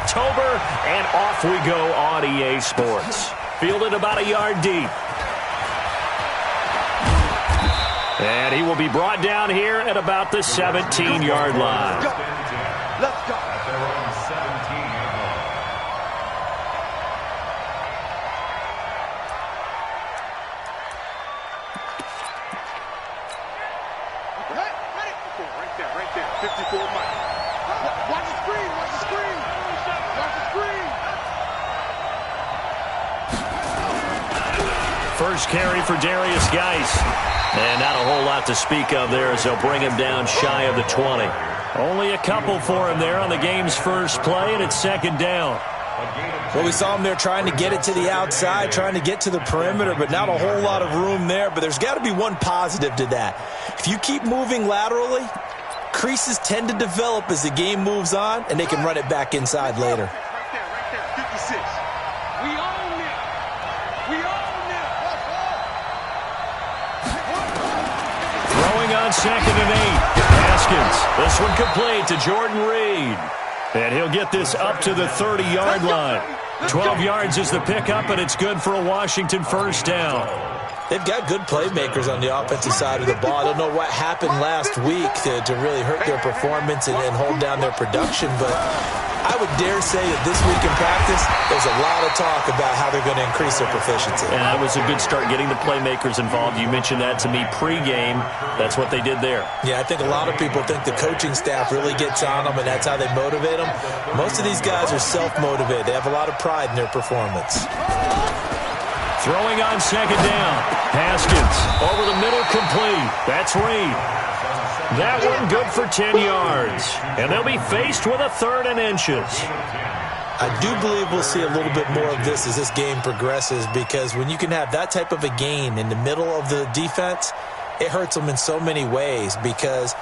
October, and off we go on EA Sports. Fielded about a yard deep. And he will be brought down here at about the 17-yard line. Let's go. Right there. 54 Mike. Watch the screen. Watch the screen. Watch the screen. First carry for Darius Geis. And not a whole lot to speak of there as they'll bring him down shy of the 20. Only a couple for him there on the game's first play, and it's second down. Well, we saw him there trying to get it to the outside, trying to get to the perimeter, but not a whole lot of room there. But there's got to be one positive to that. If you keep moving laterally, creases tend to develop as the game moves on, and they can run it back inside later. Right there, 56. We own it. We own it. Throwing on second and 8. Haskins. This one complete to Jordan Reed. And he'll get this up to the 30-yard line. 12 yards is the pickup, and it's good for a Washington first down. They've got good playmakers on the offensive side of the ball. I don't know what happened last week to really hurt their performance and hold down their production, but I would dare say that this week in practice, there's a lot of talk about how they're going to increase their proficiency. And that was a good start getting the playmakers involved. You mentioned that to me pregame. That's what they did there. Yeah, I think a lot of people think the coaching staff really gets on them, and that's how they motivate them. Most of these guys are self-motivated. They have a lot of pride in their performance. Throwing on second down. Haskins over the middle, complete. That's Reed. That one good for 10 yards. And they'll be faced with a 3rd and inches. I do believe we'll see a little bit more of this as this game progresses, because when you can have that type of a gain in the middle of the defense, it hurts them in so many ways, because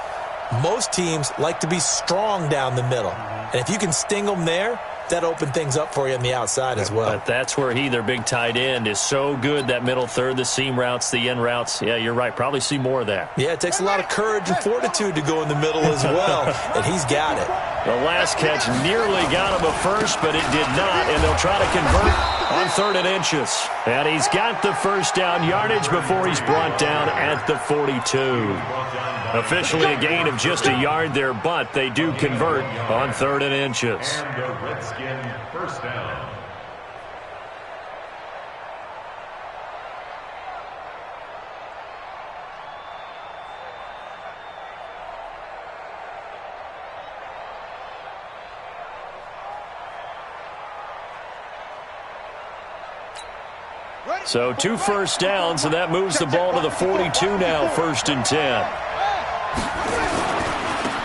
most teams like to be strong down the middle. And if you can sting them there, that opened things up for you on the outside as well. But that's where their big tight end, is so good, that middle third, the seam routes, the end routes. Yeah, you're right. Probably see more of that. Yeah, it takes a lot of courage and fortitude to go in the middle as well, and he's got it. The last catch nearly got him a first, but it did not, and they'll try to convert on 3rd and inches. And he's got the first down yardage before he's brought down at the 42. Officially a gain of just a yard there, but they do convert on 3rd and inches. And a Redskin first down. So 2 first downs, and that moves the ball to the 42 now, 1st and 10.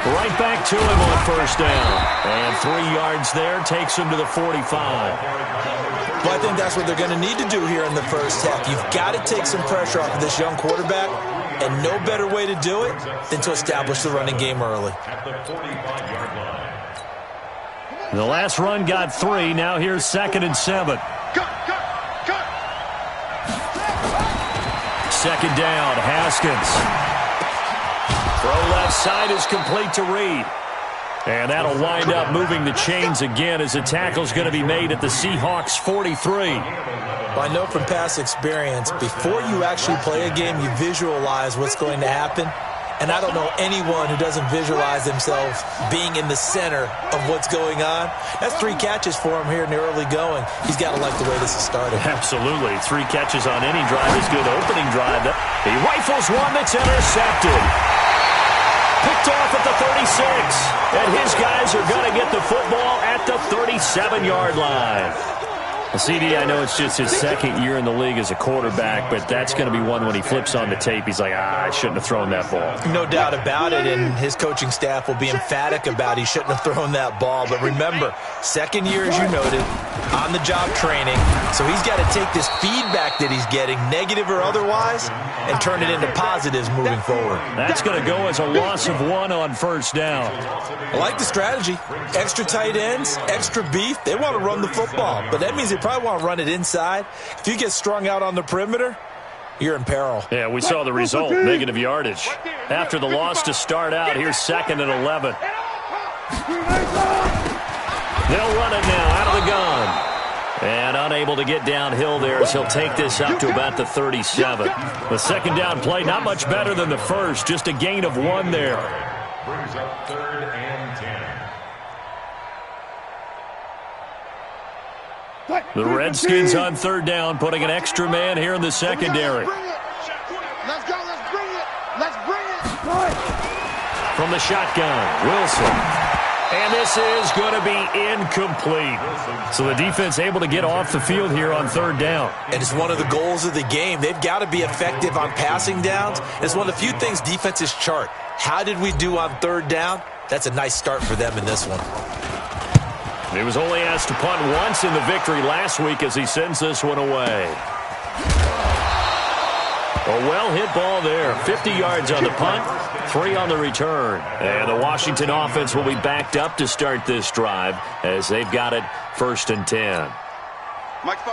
Right back to him on first down. And 3 yards there takes him to the 45. Well, I think that's what they're going to need to do here in the first half. You've got to take some pressure off of this young quarterback, and no better way to do it than to establish the running game early. The last run got 3. Now here's 2nd and 7. Second down, Haskins. Throw left side is complete to Reed. And that'll wind up moving the chains again as the tackle's going to be made at the Seahawks 43. Well, I know from past experience, before you actually play a game, you visualize what's going to happen. And I don't know anyone who doesn't visualize themselves being in the center of what's going on. That's 3 catches for him here in the early going. He's got to like the way this has started. Absolutely. 3 catches on any drive is good. Opening drive. He rifles one that's intercepted. Picked off at the 36. And his guys are going to get the football at the 37-yard line. Well, CD, I know it's just his 2nd year in the league as a quarterback, but that's going to be one when he flips on the tape. He's like, I shouldn't have thrown that ball. No doubt about it, and his coaching staff will be emphatic about he shouldn't have thrown that ball. But remember, 2nd year, as you noted, on-the-job training. So he's got to take this feedback that he's getting, negative or otherwise, and turn it into positives moving forward. That's going to go as a loss of 1 on first down. I like the strategy. Extra tight ends, extra beef. They want to run the football, but that means they probably want to run it inside. If you get strung out on the perimeter, you're in peril. Yeah, we saw the result, negative yardage. After the loss to start out, here's 2nd and 11. They'll run it now out of the gun. And unable to get downhill there as he'll take this up to about the 37. The second down play, not much better than the first. Just a gain of 1 there. Brings up 3rd and 10. The Redskins on 3rd down, putting an extra man here in the secondary. Let's go, let's bring it. Let's bring it. From the shotgun, Wilson. And this is going to be incomplete. So the defense able to get off the field here on 3rd down. And it's one of the goals of the game. They've got to be effective on passing downs. It's one of the few things defenses chart. How did we do on 3rd down? That's a nice start for them in this one. He was only asked to punt once in the victory last week as he sends this one away. A well-hit ball there. 50 yards on the punt, 3 on the return. And the Washington offense will be backed up to start this drive as they've got it 1st and 10.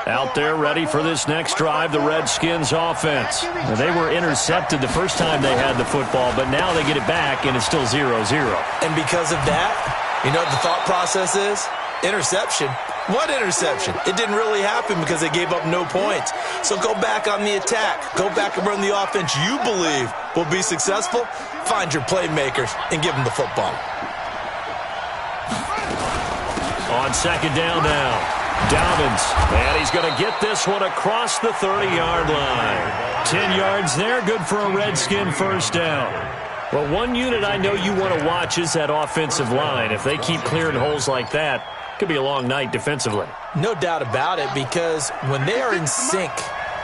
Out there ready for this next drive, the Redskins offense. Now, they were intercepted the first time they had the football, but now they get it back, and it's still 0-0. And because of that, you know what the thought process is? Interception. What interception? It didn't really happen because they gave up no points. So go back on the attack. Go back and run the offense you believe will be successful. Find your playmakers and give them the football. On 2nd down now, Dobbins. And he's going to get this one across the 30-yard line. 10 yards there, good for a Redskin 1st down. Well, one unit I know you want to watch is that offensive line. If they keep clearing holes like that, could be a long night defensively. No doubt about it, because when they are in sync,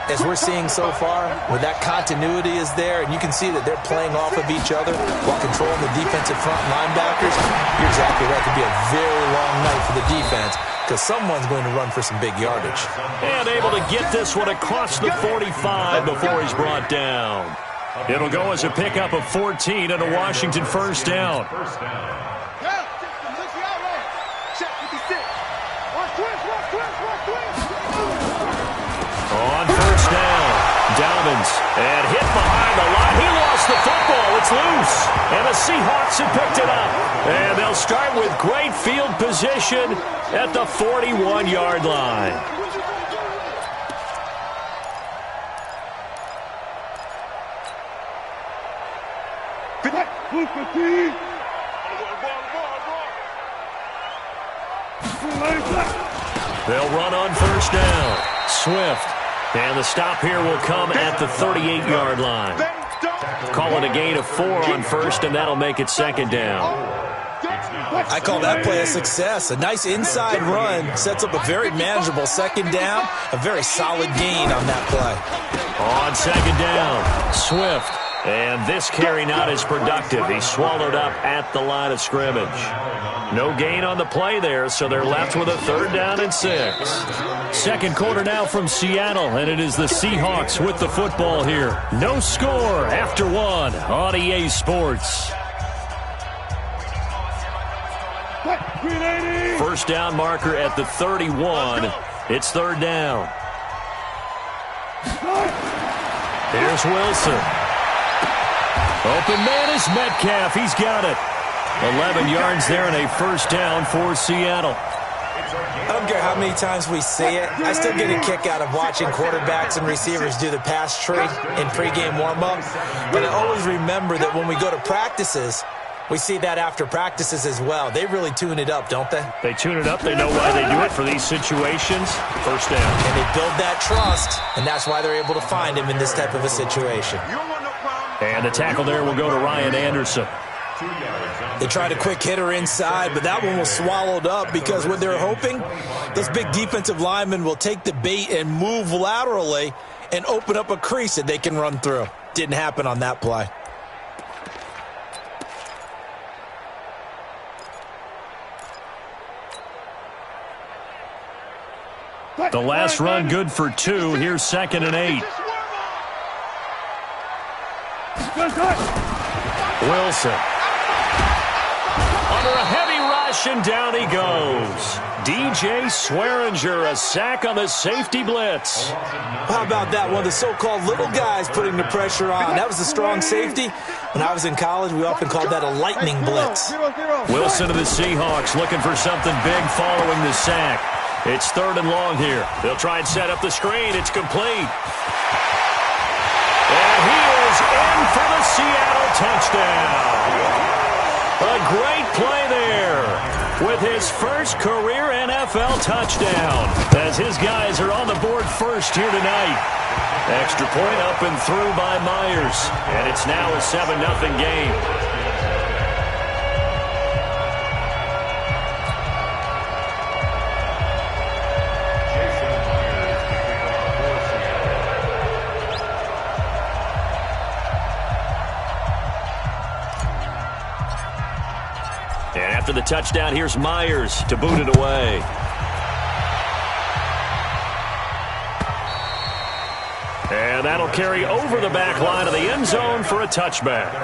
as we're seeing so far, where that continuity is there, and you can see that they're playing off of each other while controlling the defensive front linebackers, you're exactly right. It could be a very long night for the defense because someone's going to run for some big yardage. And able to get this one across the 45 before he's brought down. It'll go as a pickup of 14 and a Washington 1st down. On 1st down, Dobbins, and hit behind the line. He lost the football. It's loose. And the Seahawks have picked it up. And they'll start with great field position at the 41-yard line. They'll run on 1st down. Swift. And the stop here will come at the 38-yard line. Call it a gain of 4 on 1st, and that'll make it 2nd down. I call that play a success. A nice inside run sets up a very manageable 2nd down. A very solid gain on that play. On 2nd down, Swift. And this carry not as productive. He swallowed up at the line of scrimmage. No gain on the play there, so they're left with a 3rd down and 6. Second quarter now from Seattle, and it is the Seahawks with the football here. No score after 1 on EA Sports. 1st down marker at the 31. It's 3rd down. Here's Wilson. Open man is Metcalf. He's got it. 11 yards there and a 1st down for Seattle. I don't care how many times we see it. I still get a kick out of watching quarterbacks and receivers do the pass tree in pregame warm-up. But I always remember that when we go to practices, we see that after practices as well. They really tune it up, don't they? They tune it up. They know why they do it for these situations. 1st down. And they build that trust, and that's why they're able to find him in this type of a situation. And the tackle there will go to Ryan Anderson. They tried a quick hitter inside, but that one was swallowed up because what they're hoping, those big defensive linemen will take the bait and move laterally and open up a crease that they can run through. Didn't happen on that play. The last run good for 2. Here's 2nd and 8. Wilson. Under a heavy rush, and down he goes. DJ Swearinger, a sack on the safety blitz. How about that? One of the so-called little guys putting the pressure on. That was a strong safety. When I was in college, we often called that a lightning blitz. Wilson of the Seahawks looking for something big following the sack. It's 3rd and long here. They'll try and set up the screen. It's complete. And he is in for the Seattle touchdown. A great play there with his first career NFL touchdown as his guys are on the board first here tonight. Extra point up and through by Myers. And it's now a 7-0 game. And after the touchdown, here's Myers to boot it away. And that'll carry over the back line of the end zone for a touchback.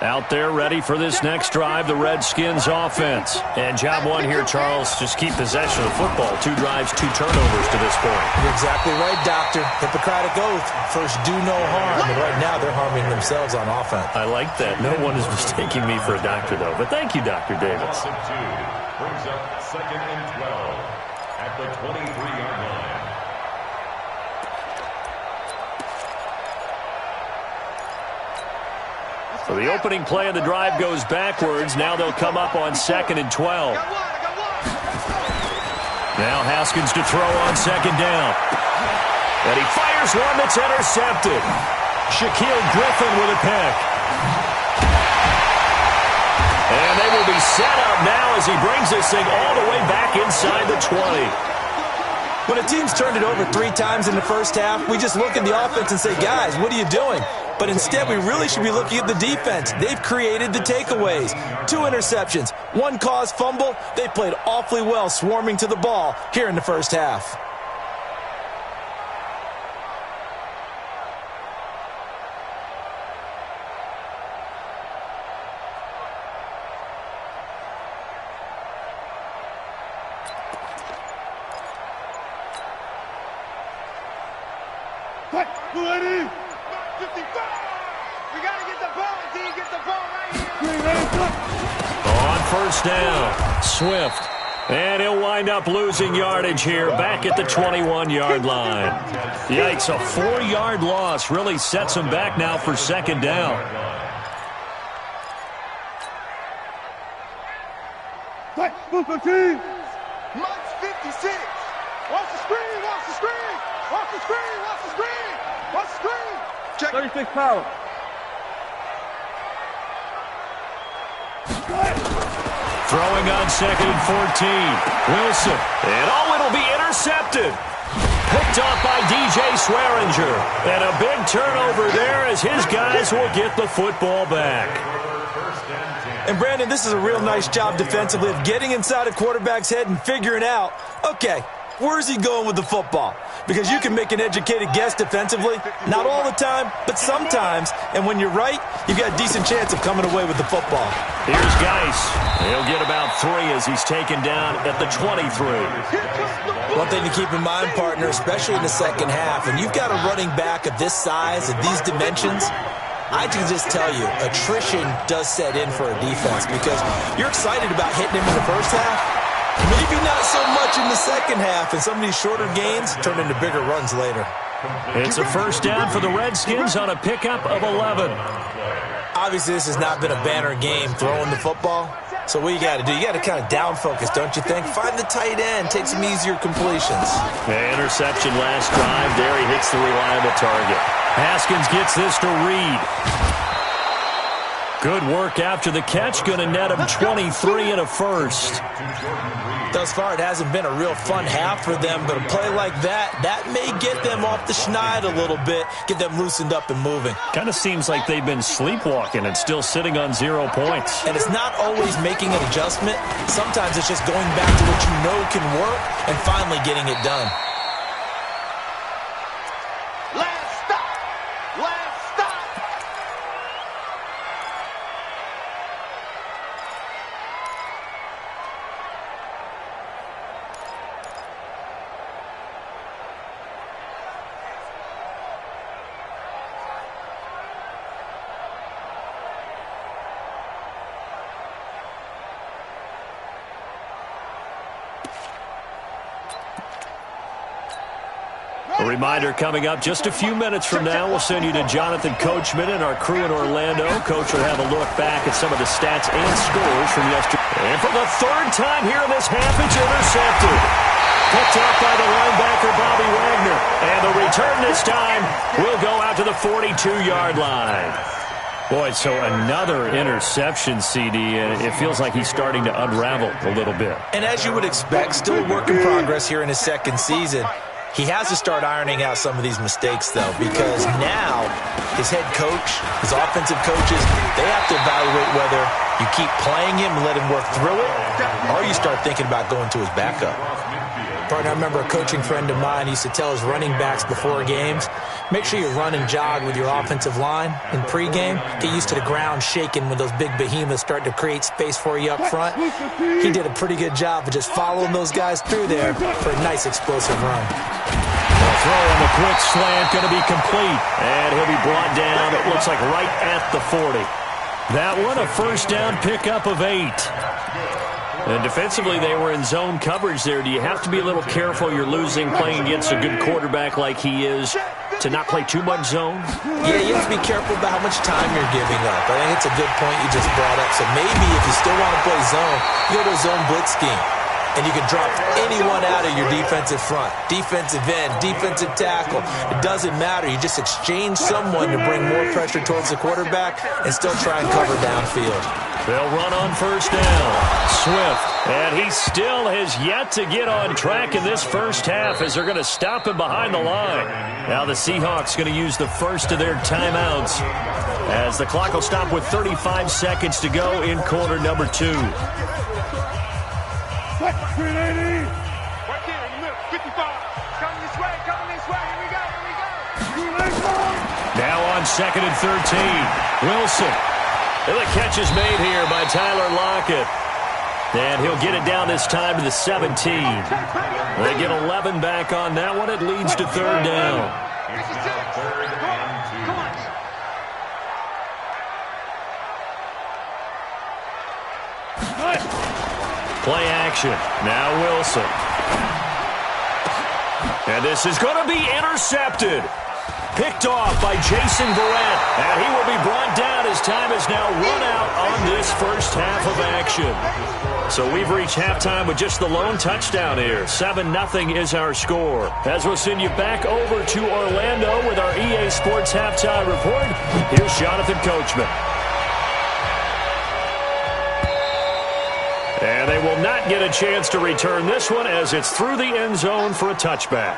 Out there ready for this next drive, the Redskins offense. And job one here, Charles, just keep possession of the football. 2 drives, 2 turnovers to this point. You're exactly right, Doctor. Hippocratic oath. First, do no harm. And right now, they're harming themselves on offense. I like that. No one is mistaking me for a doctor, though. But thank you, Dr. Davis. Brings up 2nd and 12 at the 23-yard line. So the opening play of the drive goes backwards. Now they'll come up on 2nd and 12. Now Haskins to throw on 2nd down. And he fires one that's intercepted. Shaquille Griffin with a pick. And they will be set up now as he brings this thing all the way back inside the 20. When a team's turned it over 3 times in the first half, we just look at the offense and say, guys, what are you doing? But instead, we really should be looking at the defense. They've created the takeaways. 2 interceptions, 1 caused fumble. They played awfully well swarming to the ball here in the first half. On first down, Swift. And he'll wind up losing yardage here back at the 21-yard line. Yikes, a 4-yard loss really sets him back now for 2nd down. Mike 56. Watch the screen, watch the screen. Watch the screen, watch the screen. Watch the screen. Check 36 power. Throwing on 2nd and 14. Wilson. And it'll be intercepted. Picked off by DJ Swearinger. And a big turnover there as his guys will get the football back. And Brandon, this is a real nice job defensively of getting inside a quarterback's head and figuring out, okay, where's he going with the football? Because you can make an educated guess defensively. Not all the time, but sometimes. And when you're right, you've got a decent chance of coming away with the football. Here's Geis. He'll get about 3 as he's taken down at the 23. One thing to keep in mind, partner, especially in the second half, and you've got a running back of this size, of these dimensions, I can just tell you, attrition does set in for a defense because you're excited about hitting him in the first half. Maybe not so much in the second half, and some of these shorter gains turn into bigger runs later. It's a first down for the Redskins on a pickup of 11. Obviously, this has not been a banner game throwing the football. So what you got to do, you got to kind of down focus, don't you think? Find the tight end, take some easier completions. Interception last drive. There he hits the reliable target. Haskins gets this to Reed. Good work after the catch. Going to net him 23 and a first. Thus far, it hasn't been a real fun half for them, but a play like that may get them off the schneid a little bit, get them loosened up and moving. Kind of seems like they've been sleepwalking and still sitting on 0 points. And it's not always making an adjustment. Sometimes it's just going back to what you know can work and finally getting it done. Let's stop! Let's stop! A reminder coming up just a few minutes from now. We'll send you to Jonathan Coachman and our crew in Orlando. Coach will have a look back at some of the stats and scores from yesterday. And for the third time here in this half, it's intercepted. Picked up by the linebacker, Bobby Wagner. And the return this time will go out to the 42-yard line. Boy, so another interception, CD, and it feels like he's starting to unravel a little bit. And as you would expect, still a work in progress here in his second season. He has to start ironing out some of these mistakes, though, because now his head coach, his offensive coaches, they have to evaluate whether you keep playing him and let him work through it, or you start thinking about going to his backup. Partner, I remember a coaching friend of mine used to tell his running backs before games, make sure you run and jog with your offensive line in pregame. Get used to the ground shaking when those big behemoths start to create space for you up front. He did a pretty good job of just following those guys through there for a nice explosive run. Throw on the quick slant, going to be complete. And he'll be brought down, it looks like right at the 40. That one, a first down pickup of 8. And defensively, they were in zone coverage there. Do you have to be a little careful? You're losing, playing against a good quarterback like he is, to not play too much zone? Yeah, you have to be careful about how much time you're giving up. I think it's a good point you just brought up. So maybe if you still want to play zone, you go to a zone blitz scheme. And you can drop anyone out of your defensive front, defensive end, defensive tackle. It doesn't matter. You just exchange someone to bring more pressure towards the quarterback and still try and cover downfield. They'll run on first down. Swift. And he still has yet to get on track in this first half as they're going to stop him behind the line. Now the Seahawks going to use the first of their timeouts as the clock will stop with 35 seconds to go in quarter number 2. Right here in the middle, 55. Coming this way, here we go. Now on 2nd and 13. Wilson. And the catch is made here by Tyler Lockett. And he'll get it down this time to the 17. They get 11 back on that one. It leads to third down. Play action. Now Wilson. And this is going to be intercepted. Picked off by Jason Verrett. And he will be brought down as time is now run out on this first half of action. So we've reached halftime with just the lone touchdown here. 7-0 is our score. As we'll send you back over to Orlando with our EA Sports Halftime Report, here's Jonathan Coachman. And they will not get a chance to return this one as it's through the end zone for a touchback.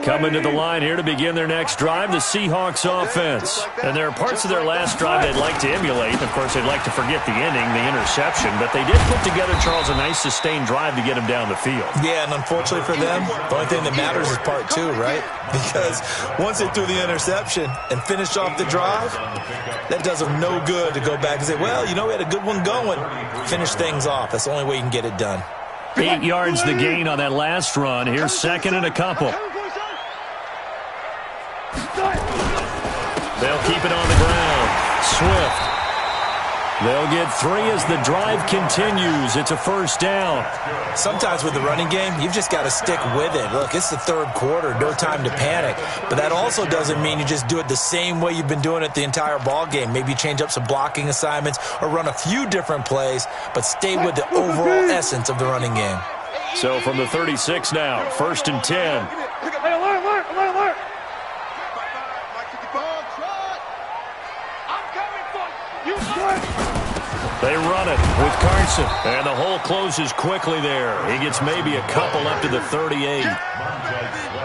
Coming to the line here to begin their next drive, the Seahawks offense. And there are parts of their last drive they'd like to emulate. Of course, they'd like to forget the ending, the interception. But they did put together, Charles, a nice sustained drive to get him down the field. Yeah, and unfortunately for them, the only thing that matters is part 2, right? Because once they threw the interception and finished off the drive, that does them no good to go back and say, well, you know, we had a good one going. Finish things off. That's the only way you can get it done. 8 yards the gain on that last run. Here's 2nd and a couple. They'll keep it on the ground. Swift. They'll get 3 as the drive continues. It's a first down. Sometimes with the running game, you've just got to stick with it. Look, it's the third quarter, no time to panic. But that also doesn't mean you just do it the same way you've been doing it the entire ball game. Maybe change up some blocking assignments or run a few different plays, but stay with the overall essence of the running game. So from the 36 now, first and 10. Alert. They run it with Carson, and the hole closes quickly there. He gets maybe a couple up to the 38.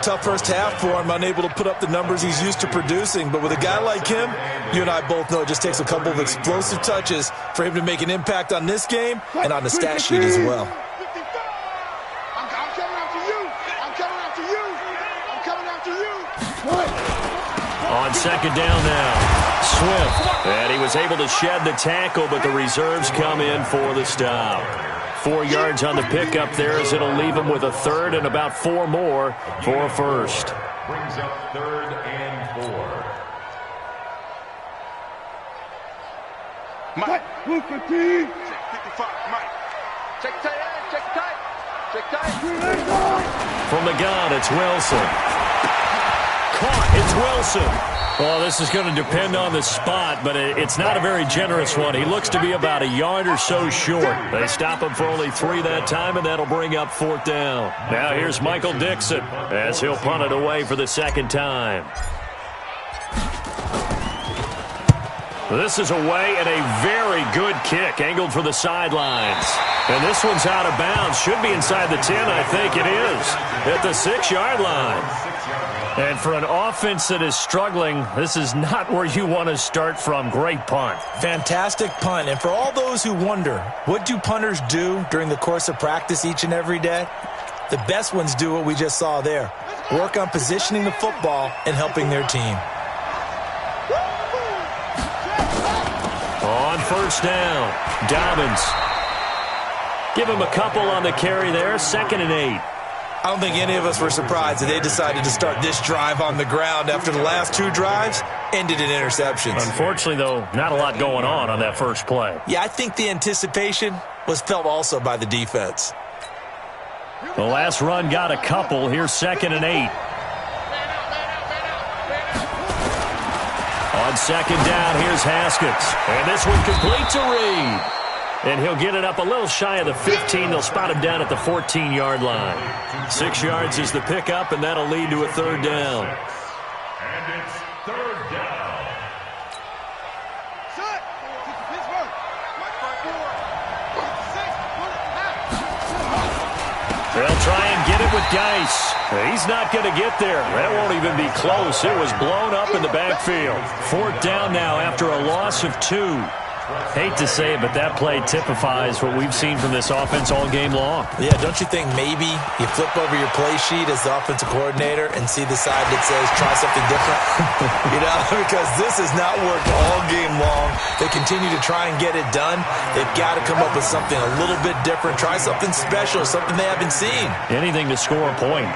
Tough first half for him, unable to put up the numbers he's used to producing. But with a guy like him, you and I both know it just takes a couple of explosive touches for him to make an impact on this game and on the stat sheet as well. On second down now, Swift. And he was able to shed the tackle, but the reserves come in for the stop. 4 yards on the pickup there as it'll leave him with a third and about 4 more for a first. Brings up 3rd and 4. Mike, look at me. 55, Mike. Check tight. From the gun, it's Wilson. Caught, it's Wilson. Well, this is going to depend on the spot, but it's not a very generous one. He looks to be about a yard or so short. They stop him for only 3 that time, and that'll bring up 4th down. Now here's Michael Dixon as he'll punt it away for the second time. This is away and a very good kick, angled for the sidelines. And this one's out of bounds. Should be inside the 10, I think it is, at the 6-yard line. And for an offense that is struggling, this is not where you want to start from. Great punt. Fantastic punt. And for all those who wonder, what do punters do during the course of practice each and every day? The best ones do what we just saw there. Work on positioning the football and helping their team. On first down, Dobbins. Give him a couple on the carry there, 2nd and 8. I don't think any of us were surprised that they decided to start this drive on the ground after the last 2 drives ended in interceptions. Unfortunately, though, not a lot going on that first play. Yeah, I think the anticipation was felt also by the defense. The last run got a couple. Here's 2nd and 8. On second down, here's Haskins. And this one complete to Reed. And he'll get it up a little shy of the 15. They'll spot him down at the 14-yard line. 6 yards is the pickup, and that'll lead to a 3rd down. And it's 3rd down. They'll try and get it with Geis. He's not going to get there. That won't even be close. It was blown up in the backfield. 4th down now after a loss of 2. Hate to say it, but that play typifies what we've seen from this offense all game long. Yeah, don't you think maybe you flip over your play sheet as the offensive coordinator and see the side that says try something different? Because this has not worked all game long. They continue to try and get it done. They've got to come up with something a little bit different. Try something special, something they haven't seen. Anything to score a point.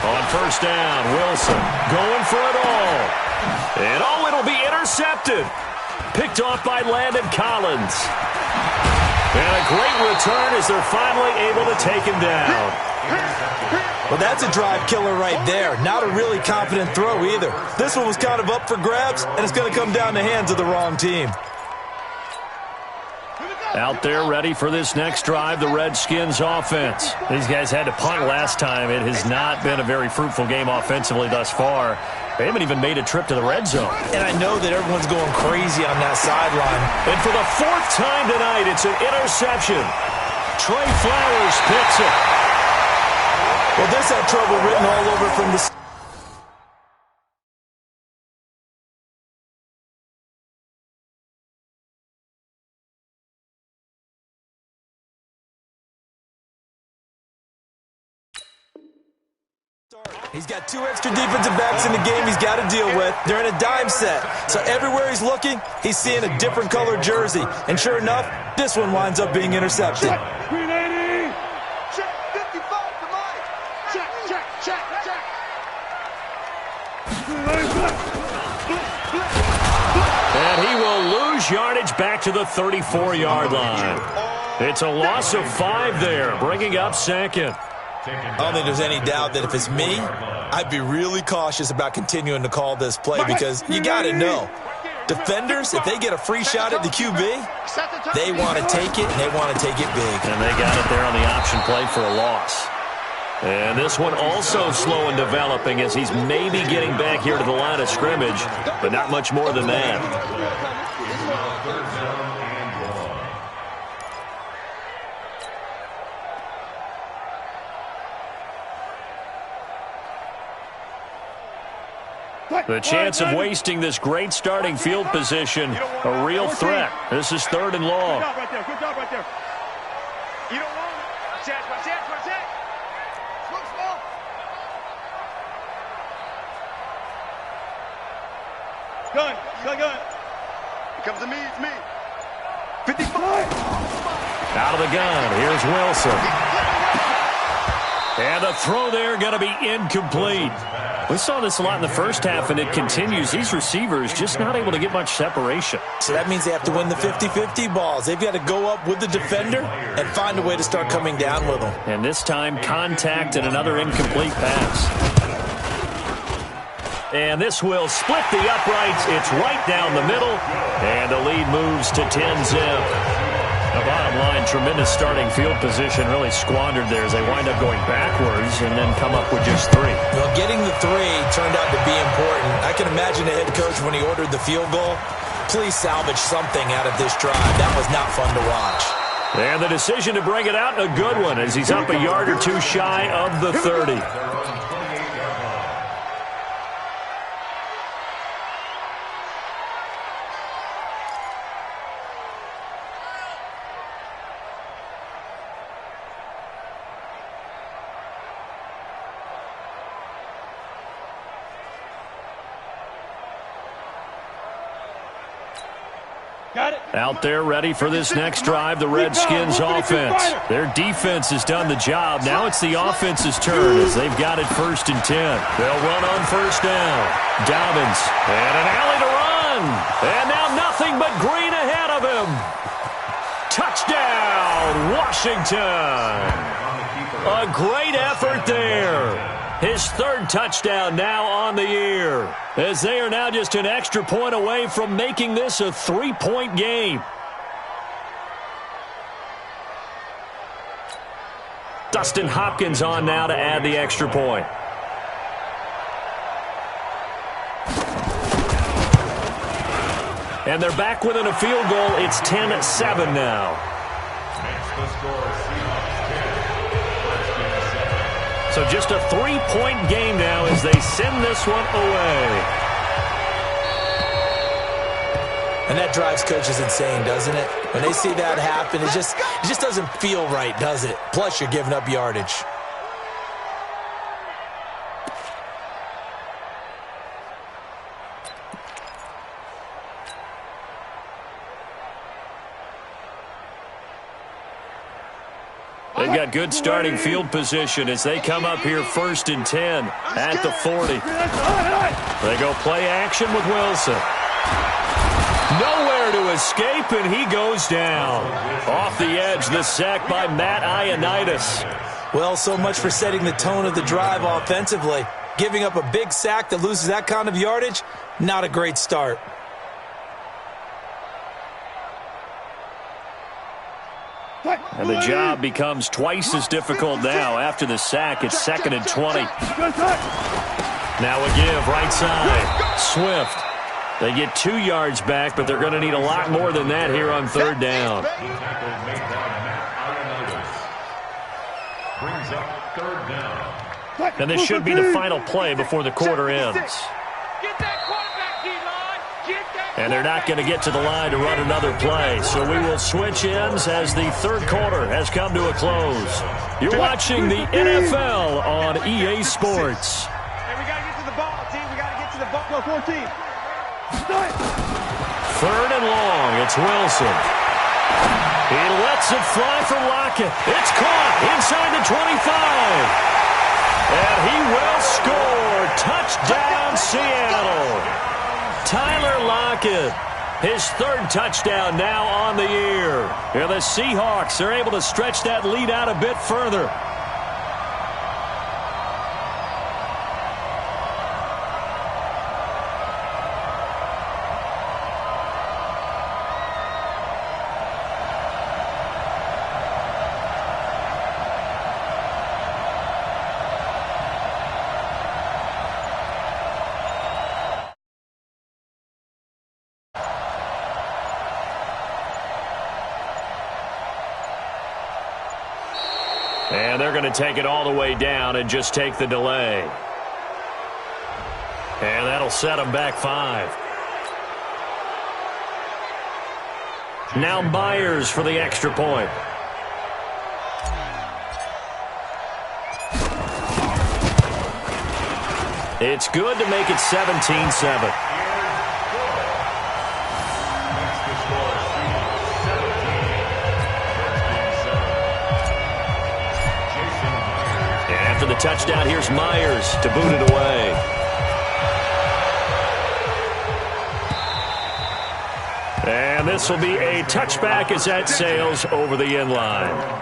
On first down, Wilson going for it all. And it'll be intercepted. Picked off by Landon Collins. And a great return as they're finally able to take him down. Well, that's a drive killer right there. Not a really confident throw either. This one was kind of up for grabs, and it's going to come down the hands of the wrong team. Out there ready for this next drive, the Redskins offense. These guys had to punt last time. It has not been a very fruitful game offensively thus far. They haven't even made a trip to the red zone. And I know that everyone's going crazy on that sideline. And for the 4th time tonight, it's an interception. Trey Flowers picks it. Well, this had trouble written all over from the He's got 2 extra defensive backs in the game he's got to deal with. They're in a dime set. So everywhere he's looking, he's seeing a different colored jersey. And sure enough, this one winds up being intercepted. Green 80. Check 55 to Mike. Check. And he will lose yardage back to the 34-yard line. It's a loss of 5 there, bringing up second. I don't think there's any doubt that if it's me, I'd be really cautious about continuing to call this play because you got to know, defenders, if they get a free shot at the QB, they want to take it, and they want to take it big. And they got it there on the option play for a loss. And this one also slow in developing as he's maybe getting back here to the line of scrimmage, but not much more than that. The chance of wasting this great starting field position, a real threat. This is 3rd and long. Good job right there. You don't want it. Check. Small. Gun. It comes to me, it's me. 55. Out of the gun, here's Wilson. And the throw there going to be incomplete. We saw this a lot in the first half, and it continues. These receivers just not able to get much separation. So that means they have to win the 50-50 balls. They've got to go up with the defender and find a way to start coming down with them. And this time, contact and another incomplete pass. And this will split the uprights. It's right down the middle. And the lead moves to 10-zip. The bottom line, tremendous starting field position, really squandered there as they wind up going backwards and then come up with just 3. Well, getting the 3 turned out to be important. I can imagine the head coach when he ordered the field goal. Please salvage something out of this drive. That was not fun to watch. And the decision to bring it out, a good one, as he's up a yard or 2 shy of the 30. Out there ready for this next drive, the Redskins offense. Their defense has done the job. Now it's the offense's turn as they've got it 1st and 10. They'll run on 1st down. Dobbins, and an alley to run. And now nothing but green ahead of him. Touchdown, Washington. A great effort there. His 3rd touchdown now on the year, as they are now just an extra point away from making this a 3-point game. Dustin Hopkins on now to add the extra point. And they're back within a field goal. It's 10-7 now. Makes the score Seahawks 10. So just a 3-point game now as they send this one away. And that drives coaches insane, doesn't it? When they see that happen, it just doesn't feel right, does it? Plus, you're giving up yardage. They've got good starting field position as they come up here 1st and 10 at the 40. They go play action with Wilson. Nowhere to escape, and he goes down. Off the edge, the sack by Matt Ioannidis. Well, so much for setting the tone of the drive offensively. Giving up a big sack that loses that kind of yardage, not a great start. And the job becomes twice as difficult now. After the sack, it's 2nd and 20. Now a give, right side. Swift. They get 2 yards back, but they're going to need a lot more than that here on 3rd down. Brings up 3rd down. And this should be the final play before the quarter ends. And they're not going to get to the line to run another play. So we will switch ends as the third quarter has come to a close. You're watching the NFL on EA Sports. Hey, we got to get to the ball, team. We got to get to the ball. Go, 14. Third and long. It's Wilson. He lets it fly for Lockett. It's caught inside the 25. And he will score. Touchdown, Seattle. Tyler Lockett, his third touchdown now on the year. And the Seahawks are able to stretch that lead out a bit further. And they're going to take it all the way down and just take the delay. And that'll set them back 5. Now Myers for the extra point. It's good to make it 17-7. After the touchdown, here's Myers to boot it away. And this will be a touchback as that sails over the end line.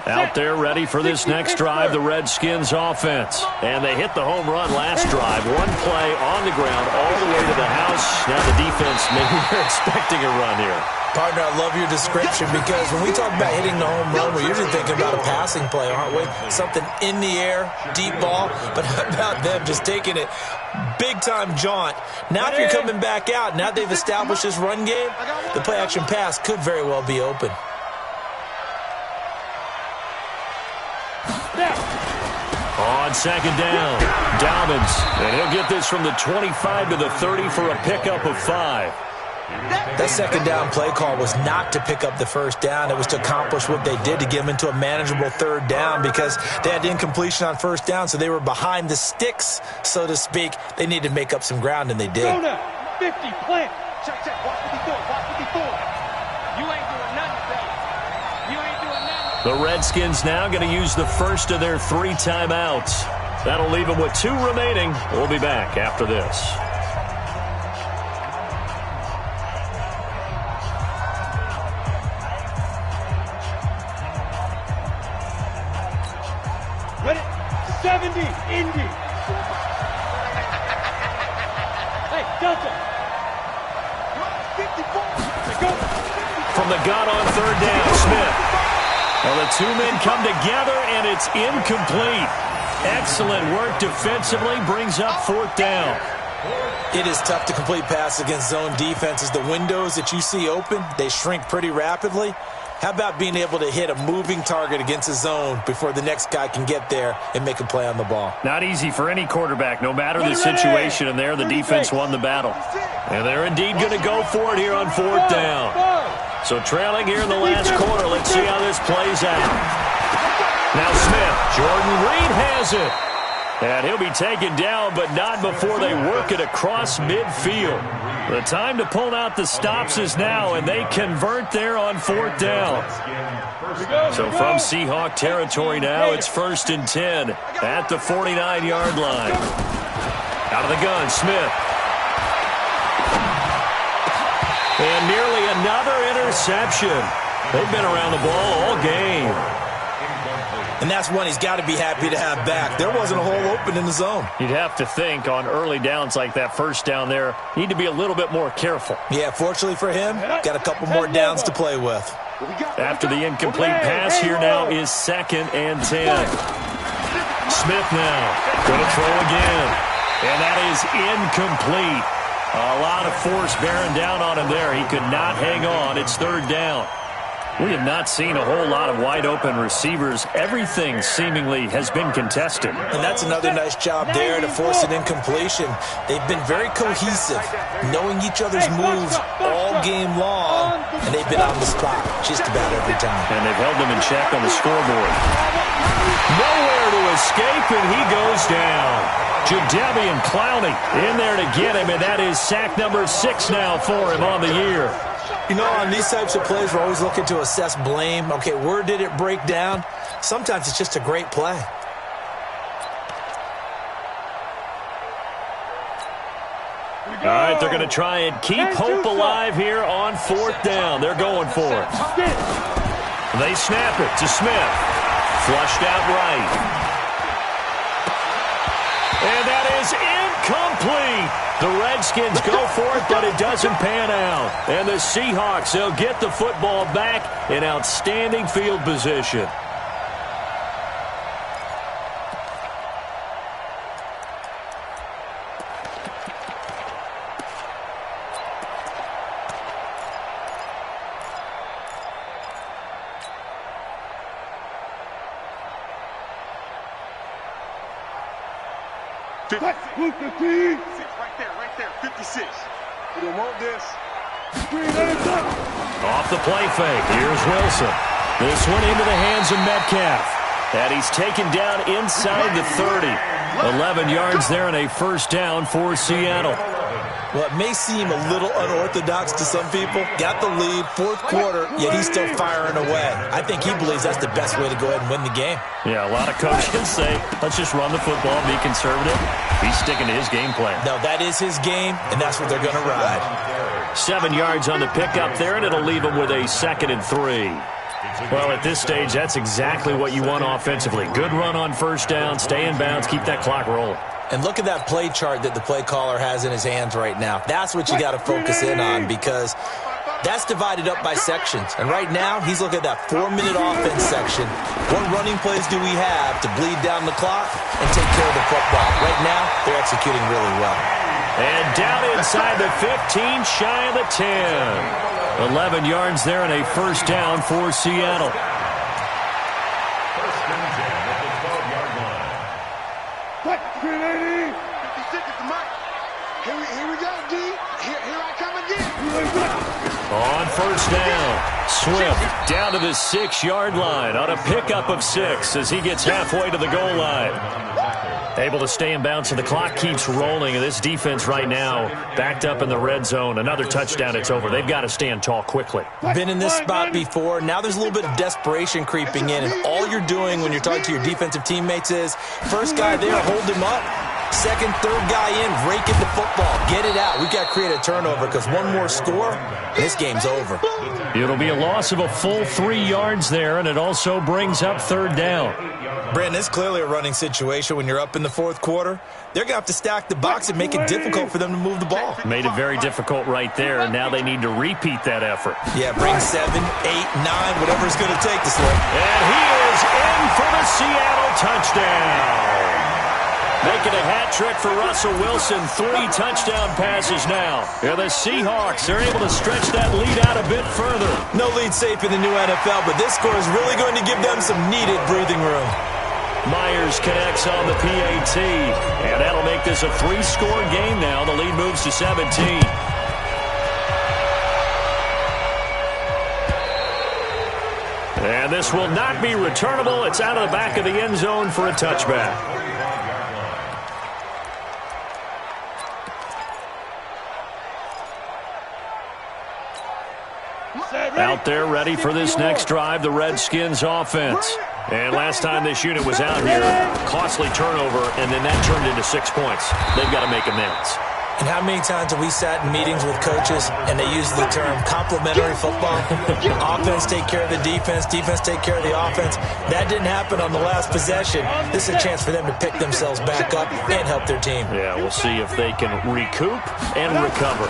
Out there ready for this next drive, the Redskins offense. And they hit the home run last drive. One play on the ground all the way to the house. Now the defense, maybe they're expecting a run here. Partner, I love your description because when we talk about hitting the home run, we're usually thinking about a passing play, aren't we? Something in the air, deep ball. But how about them just taking it big-time jaunt? Now if you're coming back out, now they've established this run game, the play-action pass could very well be open. On second down, Dobbins. And he'll get this from the 25 to the 30 for a pickup of 5. That second down play call was not to pick up the first down. It was to accomplish what they did to get them into a manageable third down because they had incompletion on first down, so they were behind the sticks, so to speak. They needed to make up some ground, and they did. 50, plant. Check, watch 54, watch 54. You ain't doing nothing, bro. You ain't doing nothing. The Redskins now going to use the first of their 3 timeouts. That'll leave them with 2 remaining. We'll be back after this. Ready? 70, Indy. Hey, Delta. 54. Go. From the gun on third down, Smith. Well, the 2 men come together, and it's incomplete. Excellent work defensively, brings up 4th down. It is tough to complete pass against zone defenses. The windows that you see open, they shrink pretty rapidly. How about being able to hit a moving target against a zone before the next guy can get there and make a play on the ball? Not easy for any quarterback, no matter the situation, and there the defense won the battle. And they're indeed going to go for it here on 4th down. So trailing here in the last quarter, let's see how this plays out. Now Smith, Jordan Reed has it. And he'll be taken down, but not before they work it across midfield. The time to pull out the stops is now, and they convert there on 4th down. So from Seahawk territory now, it's 1st and 10 at the 49-yard line. Out of the gun, Smith. And nearly another interception. They've been around the ball all game. And that's one he's got to be happy to have back. There wasn't a hole open in the zone. You'd have to think on early downs like that first down there, need to be a little bit more careful. Yeah, fortunately for him, got a couple more downs to play with. After the incomplete pass, here now is 2nd and 10. Smith now going to throw again. And that is incomplete. A lot of force bearing down on him there. He could not hang on. It's 3rd down. We have not seen a whole lot of wide-open receivers. Everything seemingly has been contested. And that's another nice job there to force an incompletion. They've been very cohesive, knowing each other's moves all game long, and they've been on the spot just about every time. And they've held them in check on the scoreboard. Nowhere to escape, and he goes down. Jadeveon Clowney in there to get him, and that is sack number 6 now for him on the year. You know, on these types of plays, we're always looking to assess blame. Okay, where did it break down? Sometimes it's just a great play. All right, they're going to try and keep hope alive here on 4th down. They're going for it. They snap it to Smith. Flushed out right. And that is incomplete. The Redskins go for it, but it doesn't pan out. And the Seahawks, they'll get the football back in outstanding field position. Right there, 56. We don't want this. Off the play fake, here's Wilson. This one into the hands of Metcalf. And he's taken down inside the 30. 11 yards there and a 1st down for Seattle. Well, it may seem a little unorthodox to some people. Got the lead, 4th quarter, yet he's still firing away. I think he believes that's the best way to go ahead and win the game. Yeah, a lot of coaches say, let's just run the football, be conservative. He's sticking to his game plan. No, that is his game, and that's what they're going to ride. 7 yards on the pickup there, and it'll leave him with a 2nd and 3. Well, at this stage, that's exactly what you want offensively. Good run on 1st down, stay in bounds, keep that clock rolling. And look at that play chart that the play caller has in his hands right now. That's what you got to focus in on, because that's divided up by sections. And right now, he's looking at that 4-minute offense section. What running plays do we have to bleed down the clock and take care of the football? Right now, they're executing really well. And down inside the 15, shy of the 10. 11 yards there and a 1st down for Seattle. Here we go, D. Here I come again. On 1st down, Swift down to the 6-yard line on a pickup of 6 as he gets halfway to the goal line. Able to stay in bounds, so the clock keeps rolling. And this defense right now backed up in the red zone. Another touchdown, it's over. They've got to stand tall quickly. Been in this spot before. Now there's a little bit of desperation creeping in. And all you're doing when you're talking to your defensive teammates is, first guy there, hold him up. Second, third guy in, rake at the football. Get it out. We've got to create a turnover, because one more score, this game's over. It'll be a loss of a full 3 yards there, and it also brings up 3rd down. Brandon, it's clearly a running situation when you're up in the 4th quarter. They're going to have to stack the box and make it difficult for them to move the ball. Made it very difficult right there, and now they need to repeat that effort. Yeah, bring 7, 8, 9, whatever it's going to take to slip. And he is in for the Seattle touchdown. Making a hat trick for Russell Wilson. 3 touchdown passes now. And the Seahawks are able to stretch that lead out a bit further. No lead safe in the new NFL, but this score is really going to give them some needed breathing room. Myers connects on the PAT. And that'll make this a 3-score game now. The lead moves to 17. And this will not be returnable. It's out of the back of the end zone for a touchback. Out there ready for this next drive, the Redskins offense. And last time this unit was out here, costly turnover, and then that turned into 6 points. They've got to make amends. And how many times have we sat in meetings with coaches and they use the term complementary football? Offense take care of the defense, defense take care of the offense. That didn't happen on the last possession. This is a chance for them to pick themselves back up and help their team. Yeah, we'll see if they can recoup and recover.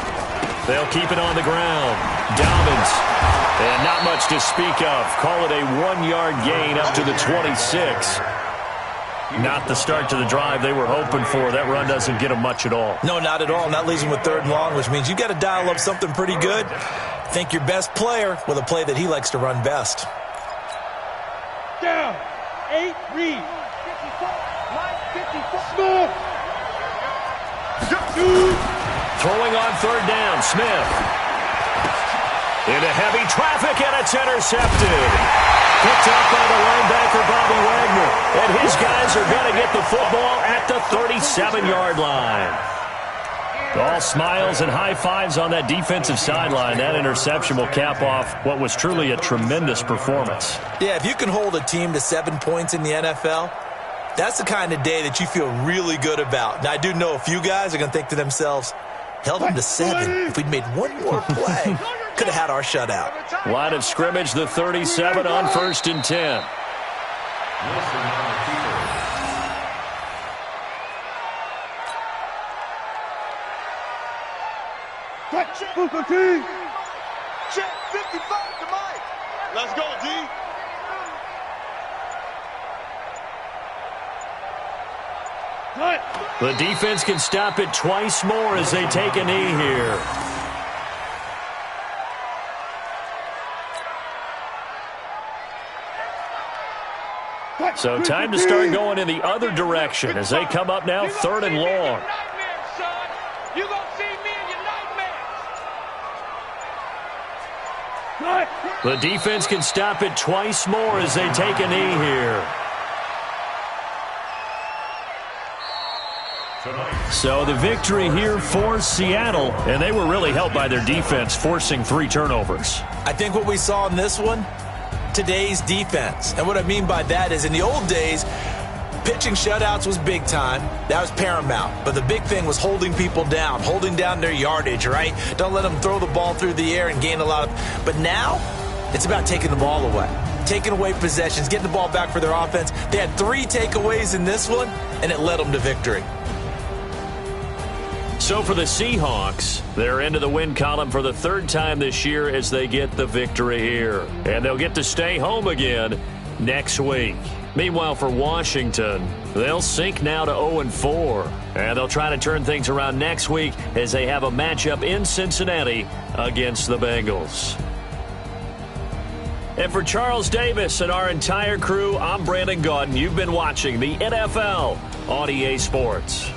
They'll keep it on the ground. Dobbins. And not much to speak of. Call it a 1-yard gain up to the 26. Not the start to the drive they were hoping for. That run doesn't get them much at all. No, not at all. And that leaves them with 3rd and long, which means you got to dial up something pretty good. Think your best player with a play that he likes to run best. Down. 8, read. 54. Throwing on 3rd down, Smith. Into heavy traffic, and it's intercepted. Picked up by the linebacker, Bobby Wagner. And his guys are going to get the football at the 37-yard line. All smiles and high fives on that defensive sideline. That interception will cap off what was truly a tremendous performance. Yeah, if you can hold a team to 7 points in the NFL, that's the kind of day that you feel really good about. Now, I do know a few guys are going to think to themselves, held them to 7. If we'd made one more play, could have had our shutout. Line of scrimmage, the 37 on 1st and 10. Check 55 to Mike. Let's go, D. The defense can stop it twice more as they take a knee here. So time to start going in the other direction as they come up now 3rd and long. You're going to see me in your nightmares. The defense can stop it twice more as they take a knee here. So the victory here for Seattle, and they were really helped by their defense forcing 3 turnovers. I think what we saw in this one, today's defense. And what I mean by that is in the old days, pitching shutouts was big time. That was paramount. But the big thing was holding people down, holding down their yardage, right? Don't let them throw the ball through the air and gain a lot of... But now, it's about taking the ball away. Taking away possessions, getting the ball back for their offense. They had 3 takeaways in this one, and it led them to victory. So for the Seahawks, they're into the win column for the 3rd time this year as they get the victory here. And they'll get to stay home again next week. Meanwhile, for Washington, they'll sink now to 0-4. And they'll try to turn things around next week as they have a matchup in Cincinnati against the Bengals. And for Charles Davis and our entire crew, I'm Brandon Gaudin. You've been watching the NFL on EA Sports.